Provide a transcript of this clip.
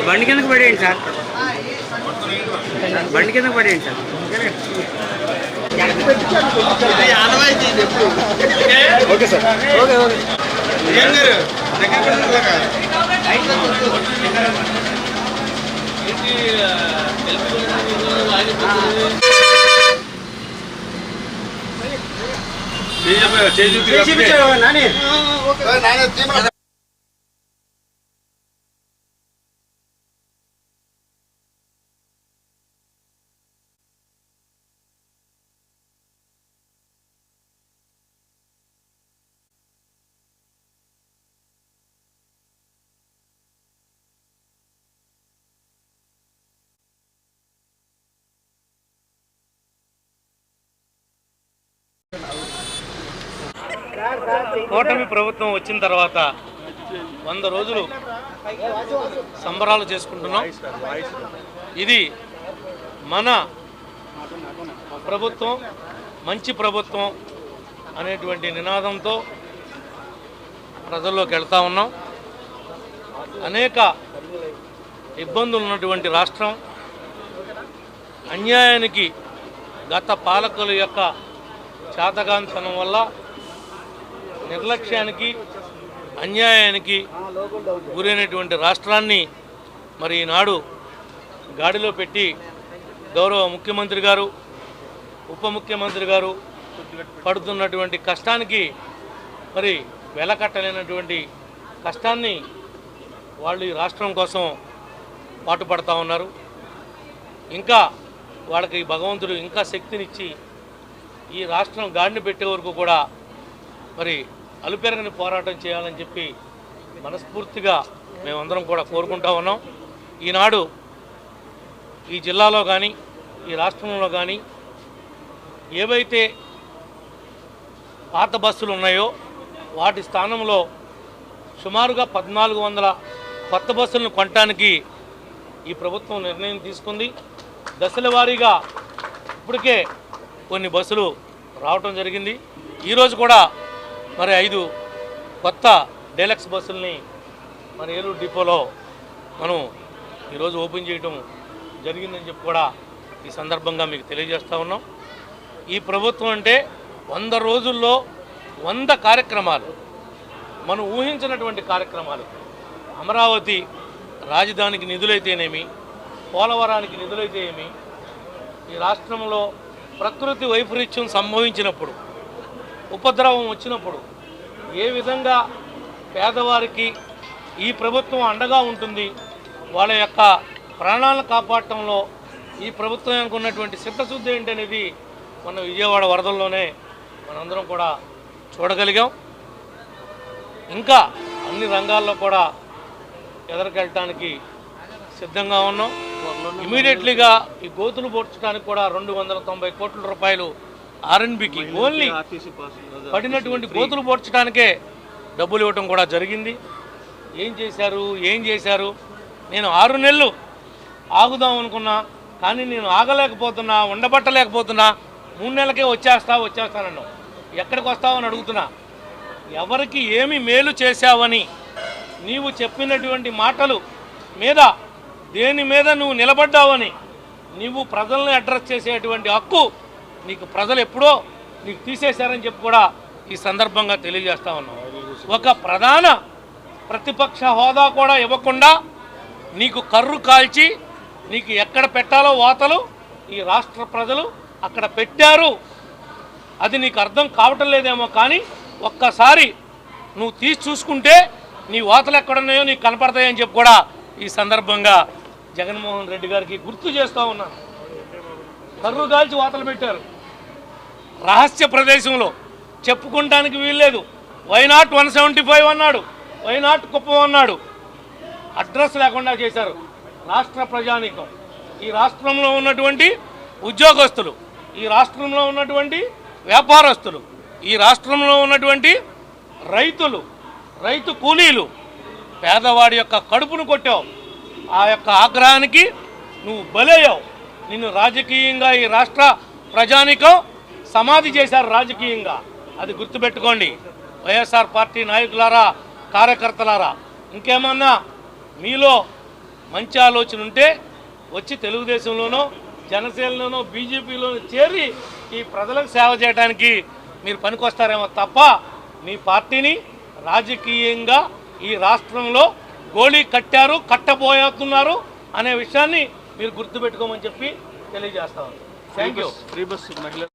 బండి కిందకు పడేయండి సార్, బండి కిందకు పడేయండి sir. Okay sir, okay okay. కూటమి ప్రభుత్వం వచ్చిన తర్వాత 100 రోజులు సంబరాలు చేసుకుంటున్నాం. ఇది మన ప్రభుత్వం, మంచి ప్రభుత్వం అనేటువంటి నినాదంతో ప్రజల్లోకి వెళ్తా ఉన్నాం. అనేక ఇబ్బందులు ఉన్నటువంటి రాష్ట్రం, అన్యాయానికి గత పాలకుల యొక్క చేతగాంతనం వల్ల నిర్లక్ష్యానికి, అన్యాయానికి గురైనటువంటి రాష్ట్రాన్ని మరి ఈనాడు గాడిలో పెట్టి గౌరవ ముఖ్యమంత్రి గారు, ఉప ముఖ్యమంత్రి గారు పడుతున్నటువంటి కష్టానికి మరి వెలకట్టలేనటువంటి కష్టాన్ని వాళ్ళు ఈ రాష్ట్రం కోసం పాటుపడతా ఉన్నారు. ఇంకా వాళ్ళకి భగవంతుడు ఇంకా శక్తినిచ్చి ఈ రాష్ట్రం గాడిని పెట్టే వరకు కూడా మరి అలుపెరగని పోరాటం చేయాలని చెప్పి మనస్ఫూర్తిగా మేమందరం కూడా కోరుకుంటా ఉన్నాం. ఈనాడు ఈ జిల్లాలో కానీ ఈ రాష్ట్రంలో కానీ ఏవైతే పాత బస్సులు ఉన్నాయో వాటి స్థానంలో సుమారుగా 1400 కొత్త బస్సులను కొనడానికి ఈ ప్రభుత్వం నిర్ణయం తీసుకుంది. దశల వారీగా ఇప్పటికే కొన్ని బస్సులు రావటం జరిగింది. ఈరోజు కూడా మరి 5 కొత్త డీలక్స్ బస్సుల్ని మన ఏలూరు డిపోలో మనం ఈరోజు ఓపెన్ చేయడం జరిగిందని చెప్పి కూడా ఈ సందర్భంగా మీకు తెలియజేస్తూ ఉన్నాం. ఈ ప్రభుత్వం అంటే 100 రోజుల్లో 100 కార్యక్రమాలు, మనం ఊహించినటువంటి కార్యక్రమాలు, అమరావతి రాజధానికి నిధులైతేనేమి, పోలవరానికి నిధులైతే ఏమి, ఈ రాష్ట్రంలో ప్రకృతి వైపరీత్యం సంభవించినప్పుడు, ఉపద్రవం వచ్చినప్పుడు ఏ విధంగా పేదవారికి ఈ ప్రభుత్వం అండగా ఉంటుంది, వాళ్ళ యొక్క ప్రాణాలను కాపాడటంలో ఈ ప్రభుత్వానికి ఉన్నటువంటి చిత్తశుద్ధి ఏంటనేది మన విజయవాడ వరదల్లోనే మనందరం కూడా చూడగలిగాం. ఇంకా అన్ని రంగాల్లో కూడా ఎదరికెళ్ళటానికి సిద్ధంగా ఉన్నాం. ఇమీడియట్లీగా ఈ గోతులు పోడ్చడానికి కూడా 290 కోట్ల రూపాయలు ఆర్ఎన్బికి ఓన్లీ పడినటువంటి గోతులు పోడ్చడానికే డబ్బులు ఇవ్వటం కూడా జరిగింది. ఏం చేశారు? నేను 6 నెలలు ఆగుదాం అనుకున్నా, కానీ నేను ఆగలేకపోతున్నా, ఉండబట్టలేకపోతున్నా. 3 నెలలకే వచ్చేస్తానన్నావు. ఎక్కడికి వస్తావని అడుగుతున్నా. ఎవరికి ఏమి మేలు చేశావని నీవు చెప్పినటువంటి మాటలు మీద, దేని మీద నువ్వు నిలబడ్డావని, నీవు ప్రజల్ని అడ్రస్ చేసేటువంటి హక్కు నీకు ప్రజలు ఎప్పుడో నీకు తీసేశారని చెప్పి కూడా ఈ సందర్భంగా తెలియజేస్తా ఉన్నాం. ఒక ప్రధాన ప్రతిపక్ష హోదా కూడా ఇవ్వకుండా నీకు కర్రు కాల్చి నీకు ఎక్కడ పెట్టాలో వాతలు ఈ రాష్ట్ర ప్రజలు అక్కడ పెట్టారు. అది నీకు అర్థం కావటం లేదేమో, కానీ ఒక్కసారి నువ్వు తీసి చూసుకుంటే నీ వాతలు ఎక్కడున్నాయో నీకు కనపడతాయని చెప్పి కూడా ఈ సందర్భంగా జగన్మోహన్ రెడ్డి గారికి గుర్తు చేస్తూ ఉన్నాను. కర్రు కాల్చి వాతలు పెట్టారు రహస్య ప్రదేశంలో, చెప్పుకోవడానికి వీల్లేదు. వైనాట్ 175 అన్నాడు, వైనాట్ కుప్పం అన్నాడు. అడ్రస్ లేకుండా చేశారు రాష్ట్ర ప్రజానీకం. ఈ రాష్ట్రంలో ఉన్నటువంటి ఉద్యోగస్తులు, ఈ రాష్ట్రంలో ఉన్నటువంటి వ్యాపారస్తులు, ఈ రాష్ట్రంలో ఉన్నటువంటి రైతులు, రైతు కూలీలు, పేదవాడి యొక్క కడుపును కొట్టావు. ఆ యొక్క ఆగ్రహానికి నువ్వు బలయ్యావు. నిన్ను రాజకీయంగా ఈ రాష్ట్ర ప్రజానీకం సమాధి చేశారు రాజకీయంగా. అది గుర్తుపెట్టుకోండి వైఎస్ఆర్ పార్టీ నాయకులారా, కార్యకర్తలారా. ఇంకేమన్నా మీలో మంచి ఆలోచన ఉంటే వచ్చి తెలుగుదేశంలోనో, జనసేనలోనో, బీజేపీలోనో చేరి ఈ ప్రజలకు సేవ చేయడానికి మీరు పనికొస్తారేమో తప్ప మీ పార్టీని రాజకీయంగా ఈ రాష్ట్రంలో గోళీ కట్టారు, కట్టబోతున్నారు అనే విషయాన్ని మీరు గుర్తుపెట్టుకోమని చెప్పి తెలియజేస్తాను. Thank you. ఫ్రీ బస్ మహిళ